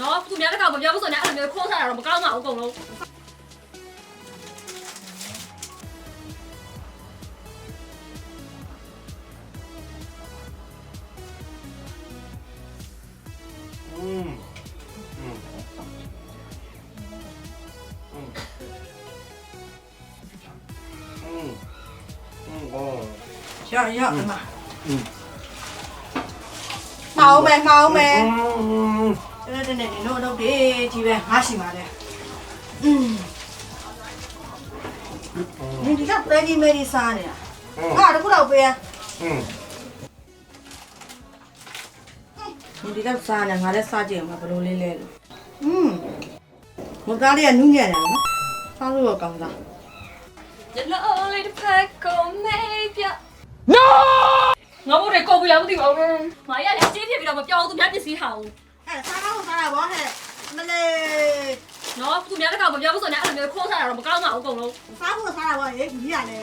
နော်သူများတကောင်မပြောဘူးဆိုရင်အဲ့လိုမျိုးခိုးစားတာတော့မကောင်းပါဘူးအကုန်လုံးရအမမောင်းမယ်တဲ့နေတော့တော့ဒီကြီးပဲငါရှိပါလေဒီကပဲကြီးမေးစားနေတာငါတခုတော့ပေးရဒီကစားနေငါလည်းစားကြည့်မှာဘယ်လိုလေးလဲလို့မသားလေးကနူးညံ့တယ်နော်စားလို့တော့ကောင်းတာ ရလို့လေးတစ်ဖက်ကိုမေးပြ No ငါတို့တွေကော်ပီလာမသိပါဘူးငါရလည်းအချင်းဖြစ်ပြီးတော့မပြောဘူးသူများပစ္စည်းထားဘူး စားတော့စားတာဗောဟဲ့မလေး နော်သူများတကောင်မပြောဘူးဆိုရင်အဲ့လိုမျိုးခိုးစားတာတော့မကောင်းပါဘူးအကုန်လုံး စားဖို့စားတာဗောဟဲ့ကြီးရလဲ